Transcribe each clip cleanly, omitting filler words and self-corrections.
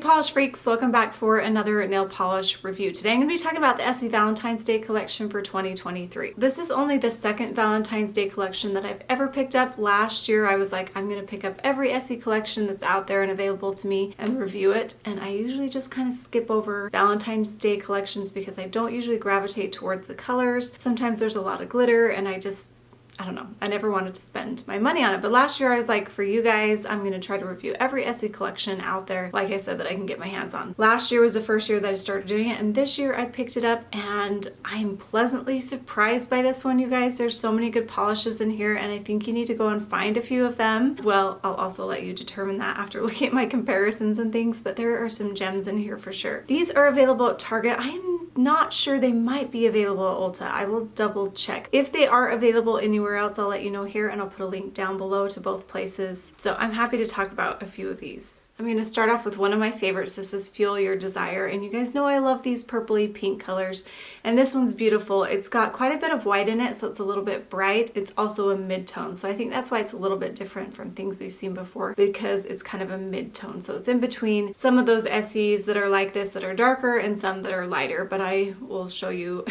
polish freaks, welcome back for another nail polish review. Today I'm going to be talking about the Essie Valentine's Day collection for 2023. This is only the second Valentine's Day collection that I've ever picked up. Last year I was like, I'm going to pick up every Essie collection that's out there and available to me and review it. And I usually just kind of skip over Valentine's Day collections because I don't usually gravitate towards the colors. Sometimes there's a lot of glitter and I don't know, I never wanted to spend my money on it. But last year I was like, for you guys, I'm going to try to review every Essie collection out there, like I said, that I can get my hands on. Last year was the first year that I started doing it, and this year I picked it up and I'm pleasantly surprised by this one, you guys. There's so many good polishes in here and I think you need to go and find a few of them. Well, I'll also let you determine that after looking at my comparisons and things, but there are some gems in here for sure. These are available at Target. I'm not sure, they might be available at Ulta. I will double check. If they are available anywhere else, I'll let you know here and I'll put a link down below to both places. So I'm happy to talk about a few of these. I'm going to start off with one of my favorites. This is Fuel Your Desire, and you guys know I love these purpley pink colors, and this one's beautiful. It's got quite a bit of white in it, so it's a little bit bright. It's also a mid-tone, so I think that's why it's a little bit different from things we've seen before, because it's kind of a mid-tone. So it's in between some of those Essies that are like this that are darker and some that are lighter, but I will show you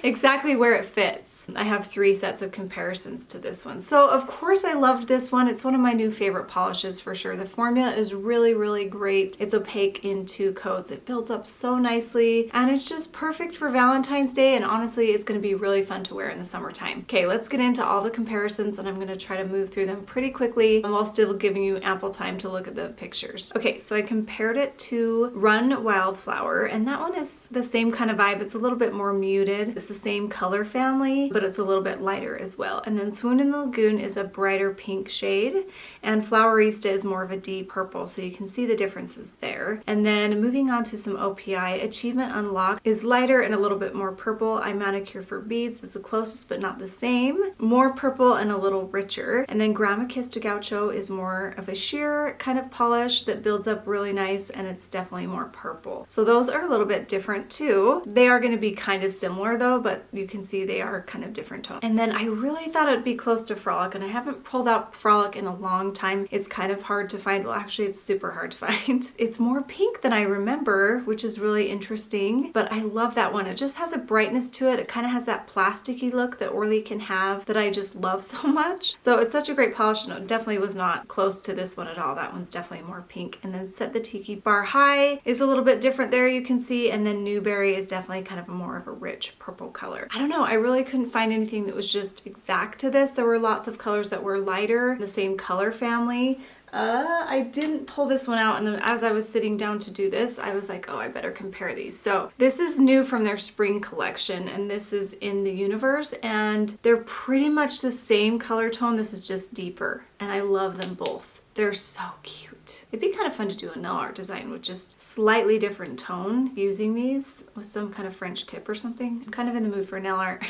exactly where it fits. I have 3 sets of comparisons to this one. So of course I loved this one. It's one of my new favorite polishes for sure. The formula is really, really great. It's opaque in 2 coats. It builds up so nicely and it's just perfect for Valentine's Day, and honestly it's going to be really fun to wear in the summertime. Okay, let's get into all the comparisons and I'm going to try to move through them pretty quickly while still giving you ample time to look at the pictures. Okay, so I compared it to Run Wildflower, and that one is the same kind of vibe. It's a little bit more muted. It's the same color family, but it's a little bit lighter as well. And then Swoon in the Lagoon is a brighter pink shade, and Flowerista is more of a deep purple, so you can see the differences there. And then moving on to some OPI, Achievement Unlocked is lighter and a little bit more purple. I Manicure for Beads is the closest but not the same. More purple and a little richer. And then Grandma Kiss de Gaucho is more of a sheer kind of polish that builds up really nice, and it's definitely more purple. So those are a little bit different too. They are going to be kind of similar though, but you can see they are kind of different tones. And then I really thought it'd be close to Frolic, and I haven't pulled out Frolic in a long time. It's kind of hard to find. Well, actually it's super hard to find. It's more pink than I remember, which is really interesting, but I love that one. It just has a brightness to it. It kind of has that plasticky look that Orly can have that I just love so much. So it's such a great polish, and it definitely was not close to this one at all. That one's definitely more pink. And then Set the Tiki Bar High is a little bit different there, you can see, and then Newberry is definitely kind of more of a rich purple color. I don't know, I really couldn't find anything that was just exact to this. There were lots of colors that were lighter, the same color family. I didn't pull this one out, and as I was sitting down to do this, I was like, oh, I better compare these. So this is new from their spring collection, and this is In the Universe, and they're pretty much the same color tone. This is just deeper, and I love them both. They're so cute. It'd be kind of fun to do a nail art design with just slightly different tone using these with some kind of French tip or something. I'm kind of in the mood for nail art,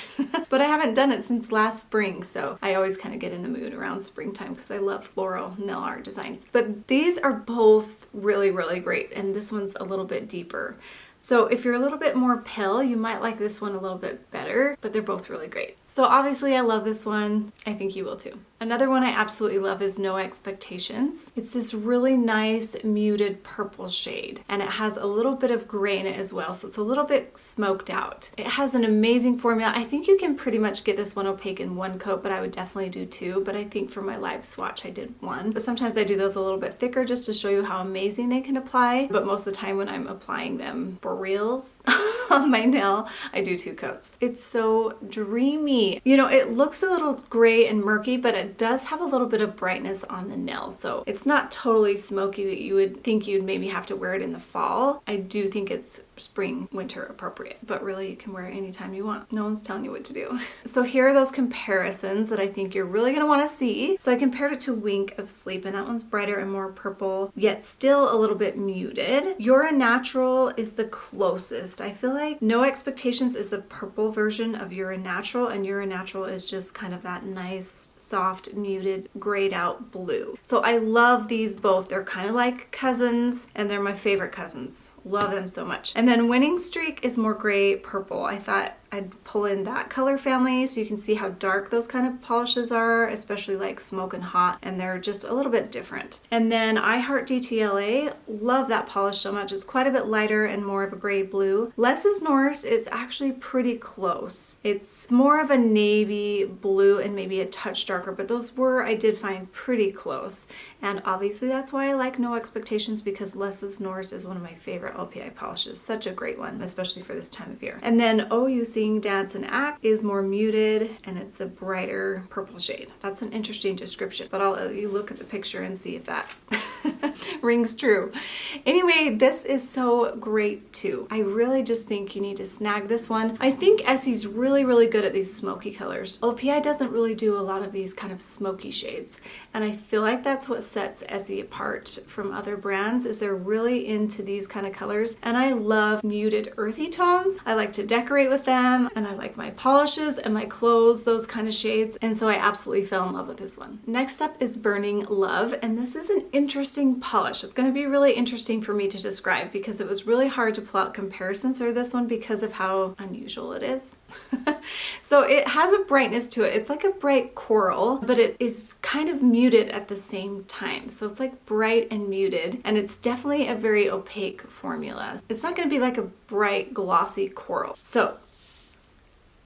but I haven't done it since last spring, so I always kind of get in the mood around springtime because I love floral nail art designs. But these are both really, really great, and this one's a little bit deeper. So if you're a little bit more pale, you might like this one a little bit better, but they're both really great. So obviously I love this one. I think you will too. Another one I absolutely love is No Expectations. It's this really nice muted purple shade, and it has a little bit of gray in it as well, so it's a little bit smoked out. It has an amazing formula. I think you can pretty much get this one opaque in 1 coat, but I would definitely do 2, but I think for my live swatch I did 1. But sometimes I do those a little bit thicker just to show you how amazing they can apply, but most of the time when I'm applying them for reals on my nail, I do 2 coats. It's so dreamy. You know, it looks a little gray and murky, but it does have a little bit of brightness on the nail, so it's not totally smoky that you would think you'd maybe have to wear it in the fall. I do think it's spring, winter appropriate, but really you can wear it anytime you want. No one's telling you what to do. So here are those comparisons that I think you're really going to want to see. So I compared it to Wink of Sleep, and that one's brighter and more purple, yet still a little bit muted. You're a Natural is the closest. I feel like No Expectations is a purple version of You're a Natural, and You're a Natural is just kind of that nice, soft, muted, grayed out blue. So I love these both. They're kind of like cousins, and they're my favorite cousins. Love them so much. And then Winning Streak is more gray purple. I thought I'd pull in that color family so you can see how dark those kind of polishes are, especially like Smoke and Hot, and they're just a little bit different. And then I Heart DTLA, love that polish so much. It's quite a bit lighter and more of a gray blue. Less is Norse is actually pretty close. It's more of a navy blue and maybe a touch darker, but those were, I did find, pretty close. And obviously that's why I like No Expectations, because Less is Norse is one of my favorite LPI polishes. Such a great one, especially for this time of year. And then Oh You Sing, Dance and Act is more muted and it's a brighter purple shade. That's an interesting description, but I'll let you look at the picture and see if that rings true. Anyway, this is so great too. I really just think you need to snag this one. I think Essie's really, really good at these smoky colors. LPI doesn't really do a lot of these kind of smoky shades, and I feel like that's what sets Essie apart from other brands, is they're really into these kind of colors. And I love muted earthy tones. I like to decorate with them, and I like my polishes and my clothes, those kind of shades, and so I absolutely fell in love with this one. Next up is Burning Love, and this is an interesting polish. It's going to be really interesting for me to describe because it was really hard to pull out comparisons for this one because of how unusual it is. So it has a brightness to it. It's like a bright coral, but it is kind of muted at the same time. So it's like bright and muted, and it's definitely a very opaque formula. It's not going to be like a bright glossy coral. So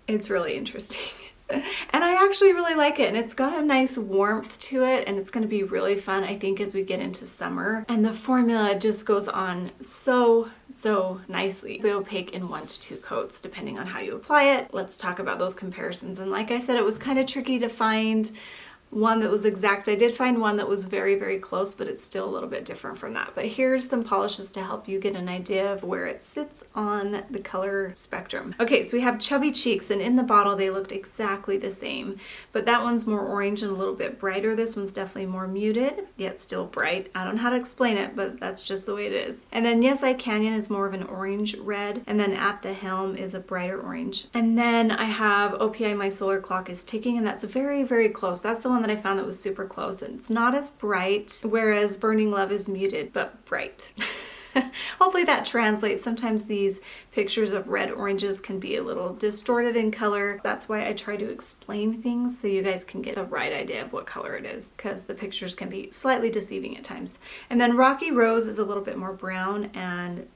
it's really interesting. And I actually really like it, and it's got a nice warmth to it, and it's going to be really fun, I think, as we get into summer. And the formula just goes on so nicely. It'll be opaque in 1 to 2 coats depending on how you apply it. Let's talk about those comparisons. And like I said, it was kind of tricky to find one that was exact. I did find one that was very, very close, but it's still a little bit different from that. But here's some polishes to help you get an idea of where it sits on the color spectrum. Okay, so we have Chubby Cheeks, and in the bottle they looked exactly the same, but that one's more orange and a little bit brighter. This one's definitely more muted, yet still bright. I don't know how to explain it, but that's just the way it is. And then Yes I Canyon is more of an orange red, and then At the Helm is a brighter orange. And then I have OPI My Solar Clock is Ticking, and that's very, very close. That's the one that I found that was super close, and it's not as bright, whereas Burning Love is muted but bright. Hopefully that translates. Sometimes these pictures of red oranges can be a little distorted in color. That's why I try to explain things so you guys can get the right idea of what color it is, because the pictures can be slightly deceiving at times. And then Rocky Rose is a little bit more brown, and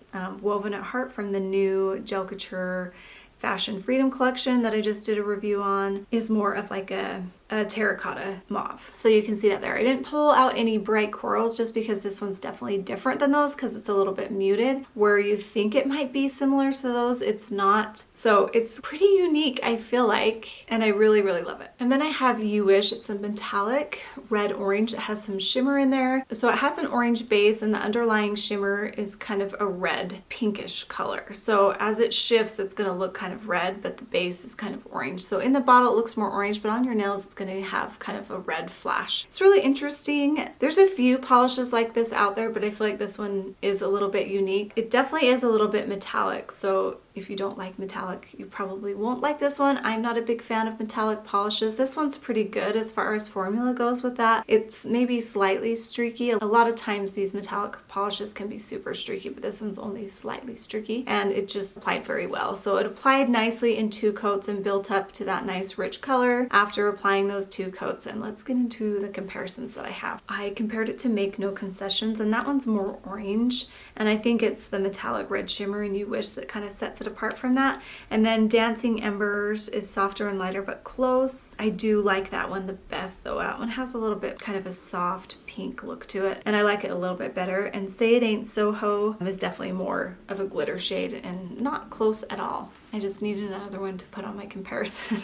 Woven at Heart from the new Gel Couture Fashion Freedom collection that I just did a review on is more of like a terracotta mauve. So you can see that there. I didn't pull out any bright corals just because this one's definitely different than those because it's a little bit muted. Where you think it might be similar to those, it's not. So it's pretty unique, I feel like, and I really, really love it. And then I have You Wish. It's a metallic red orange that has some shimmer in there. So it has an orange base and the underlying shimmer is kind of a red pinkish color. So as it shifts, it's going to look kind of red, but the base is kind of orange. So in the bottle it looks more orange, but on your nails it's going to have kind of a red flash. It's really interesting. There's a few polishes like this out there, but I feel like this one is a little bit unique. It definitely is a little bit metallic, so if you don't like metallic, you probably won't like this one. I'm not a big fan of metallic polishes. This one's pretty good as far as formula goes with that. It's maybe slightly streaky. A lot of times these metallic polishes can be super streaky, but this one's only slightly streaky, and it just applied very well. So it applied nicely in 2 coats and built up to that nice rich color after applying those 2 coats. And let's get into the comparisons that I have. I compared it to Make No Concessions, and that one's more orange, and I think it's the metallic red shimmer in You Wish that kind of sets it apart from that. And then Dancing Embers is softer and lighter but close. I do like that one the best though. That one has a little bit kind of a soft pink look to it, and I like it a little bit better. And Say It Ain't Soho is definitely more of a glitter shade and not close at all. I just needed another one to put on my comparison.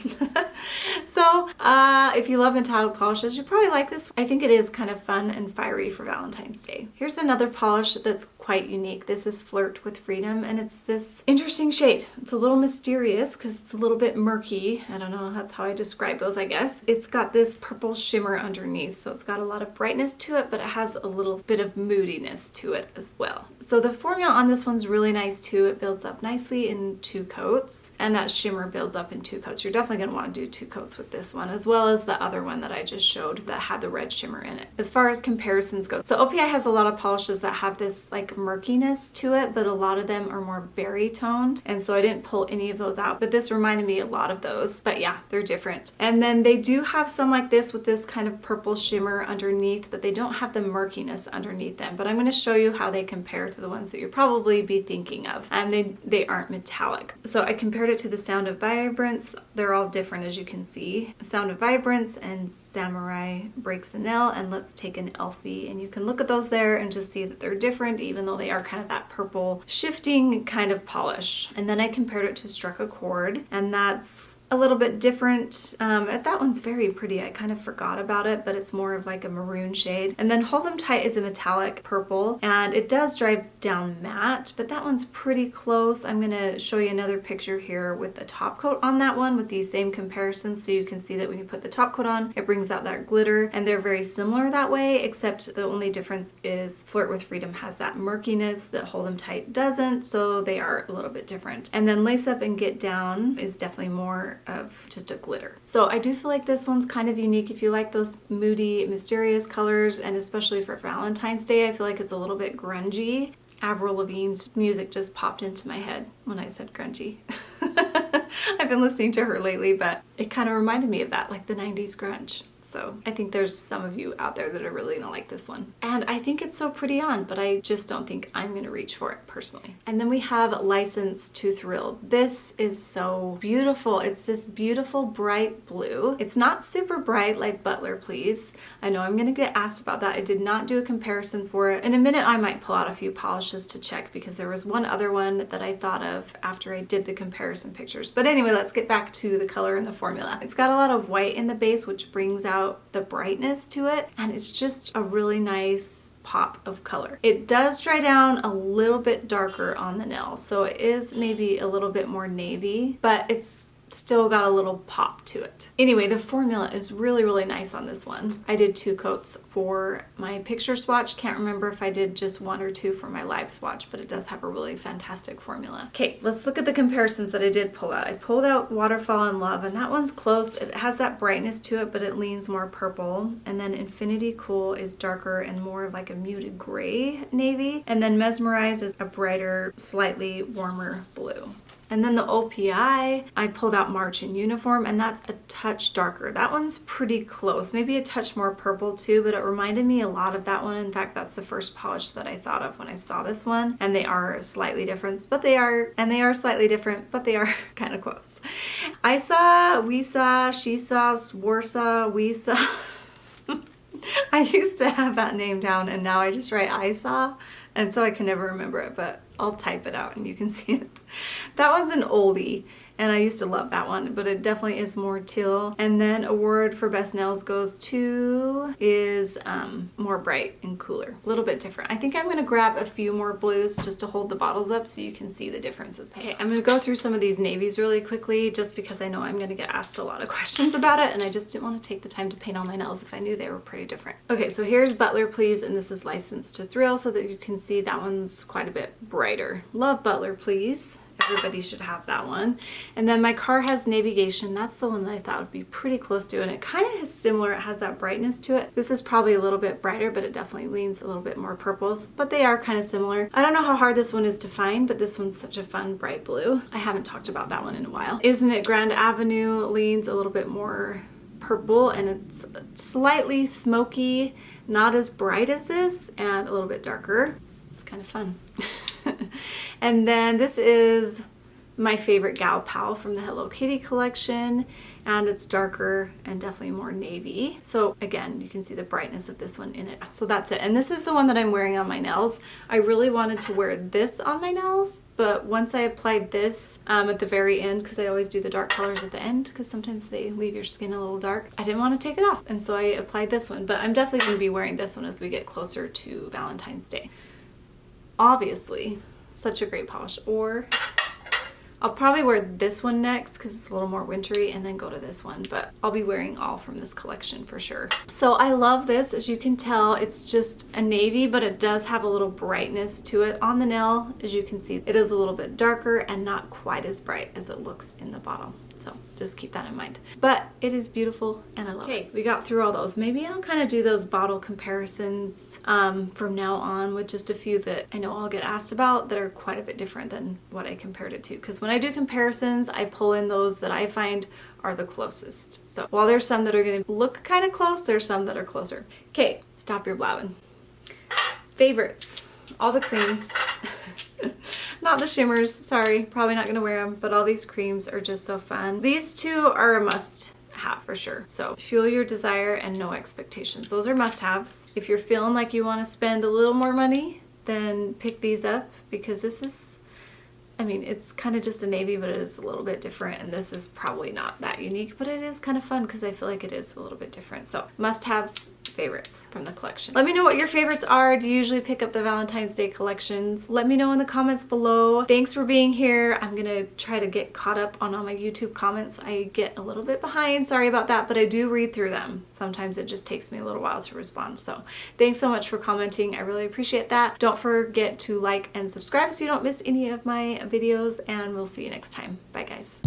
So if you love metallic polishes, you probably like this. I think it is kind of fun and fiery for Valentine's Day. Here's another polish that's quite unique. This is Flirt with Freedom, and it's this interesting shade. It's a little mysterious because it's a little bit murky. I don't know, that's how I describe those, I guess. It's got this purple shimmer underneath, so it's got a lot of brightness to it, but it has a little bit of moodiness to it as well. So the formula on this one's really nice too. It builds up nicely in 2 coats. coats, and that shimmer builds up in 2 coats. You're definitely going to want to do 2 coats with this one, as well as the other one that I just showed that had the red shimmer in it. As far as comparisons go, so OPI has a lot of polishes that have this like murkiness to it, but a lot of them are more berry toned, and so I didn't pull any of those out, but this reminded me a lot of those. But yeah, they're different. And then they do have some like this with this kind of purple shimmer underneath, but they don't have the murkiness underneath them. But I'm going to show you how they compare to the ones that you'll probably be thinking of, and they aren't metallic. So I compared it to the Sound of Vibrance. They're all different, as you can see. Sound of Vibrance and Samurai Breaks a Nail, and Let's Take an Elfie, and you can look at those there and just see that they're different, even though they are kind of that purple shifting kind of polish. And then I compared it to Struck a Chord, and that's a little bit different. That one's very pretty. I kind of forgot about it, but it's more of like a maroon shade. And then Hold 'Em Tight is a metallic purple, and it does dry down matte, but that one's pretty close. I'm going to show you another picture here with the top coat on that one with these same comparisons, so you can see that when you put the top coat on, it brings out that glitter, and they're very similar that way, except the only difference is Flirt with Freedom has that murkiness that Hold 'Em Tight doesn't, so they are a little bit different. And then Lace Up and Get Down is definitely more of just a glitter. So I do feel like this one's kind of unique if you like those moody, mysterious colors, and especially for Valentine's Day, I feel like it's a little bit grungy. Avril Lavigne's music just popped into my head when I said grungy. I've been listening to her lately, but it kind of reminded me of that, like the 90s grunge. So I think there's some of you out there that are really gonna like this one. And I think it's so pretty on, but I just don't think I'm gonna reach for it personally. And then we have License to Thrill. This is so beautiful. It's this beautiful bright blue. It's not super bright like Butler Please. I know I'm gonna get asked about that. I did not do a comparison for it. In a minute I might pull out a few polishes to check, because there was one other one that I thought of after I did the comparison pictures. But anyway, let's get back to the color and the formula. It's got a lot of white in the base, which brings out the brightness to it, and it's just a really nice pop of color. It does dry down a little bit darker on the nail, so it is maybe a little bit more navy, but it's still got a little pop to it. Anyway, the formula is really, really nice on this one. I did 2 coats for my picture swatch. Can't remember if I did just 1 or 2 for my live swatch, but it does have a really fantastic formula. Okay, let's look at the comparisons that I did pull out. I pulled out Waterfall in Love, and that one's close. It has that brightness to it, but it leans more purple. And then Infinity Cool is darker and more of like a muted gray navy. And then Mesmerize is a brighter, slightly warmer blue. And then the OPI, I pulled out March in Uniform, and that's a touch darker. That one's pretty close, maybe a touch more purple too, but it reminded me a lot of that one. In fact, that's the first polish that I thought of when I saw this one, and they are slightly different, but they are slightly different, but they are kind of close. I saw, we saw, she saw, Warsaw, we saw. I used to have that name down, and now I just write I saw, and so I can never remember it, but I'll type it out and you can see it. That one's an oldie, and I used to love that one, but it definitely is more teal. And then award for best nails goes to is more bright and cooler, a little bit different. I think I'm going to grab a few more blues just to hold the bottles up so you can see the differences. Okay, I'm going to go through some of these navies really quickly, just because I know I'm going to get asked a lot of questions about it, and I just didn't want to take the time to paint all my nails if I knew they were pretty different. Okay, so here's Butler Please, and this is License to Thrill, so that you can see that one's quite a bit brighter. Love Butler Please. Everybody should have that one. And then My Car Has Navigation. That's the one that I thought would be pretty close to, and it kind of is similar. It has that brightness to it. This is probably a little bit brighter, but it definitely leans a little bit more purples, but they are kind of similar. I don't know how hard this one is to find, but this one's such a fun bright blue. I haven't talked about that one in a while. Isn't It Grand Avenue leans a little bit more purple, and it's slightly smoky, not as bright as this, and a little bit darker. It's kind of fun. And then this is my favorite Gal Pal from the Hello Kitty collection, and it's darker and definitely more navy. So again, you can see the brightness of this one in it. So that's it. And this is the one that I'm wearing on my nails. I really wanted to wear this on my nails, but once I applied this at the very end, because I always do the dark colors at the end, because sometimes they leave your skin a little dark, I didn't want to take it off. And so I applied this one, but I'm definitely going to be wearing this one as we get closer to Valentine's Day. Obviously, such a great polish. Or I'll probably wear this one next because it's a little more wintry and then go to this one, but I'll be wearing all from this collection for sure. So I love this. As you can tell, it's just a navy, but it does have a little brightness to it on the nail. As you can see, it is a little bit darker and not quite as bright as it looks in the bottle. So just keep that in mind. But it is beautiful and I love it. Okay, we got through all those. Maybe I'll kind of do those bottle comparisons from now on with just a few that I know I'll get asked about that are quite a bit different than what I compared it to. Because when I do comparisons, I pull in those that I find are the closest. So while there's some that are going to look kind of close, there's some that are closer. Okay, stop your blabbing. Favorites. All the creams. Not the shimmers, sorry, probably not gonna wear them, but all these creams are just so fun. These two are a must have for sure. So Fuel Your Desire and No Expectations. Those are must haves. If you're feeling like you wanna spend a little more money, then pick these up because this is, I mean, it's kind of just a navy, but it is a little bit different, and this is probably not that unique, but it is kind of fun because I feel like it is a little bit different. So must-haves, favorites from the collection. Let me know what your favorites are. Do you usually pick up the Valentine's Day collections? Let me know in the comments below. Thanks for being here. I'm gonna try to get caught up on all my YouTube comments. I get a little bit behind, sorry about that, but I do read through them. Sometimes it just takes me a little while to respond. So thanks so much for commenting. I really appreciate that. Don't forget to like and subscribe so you don't miss any of my videos, and we'll see you next time. Bye guys.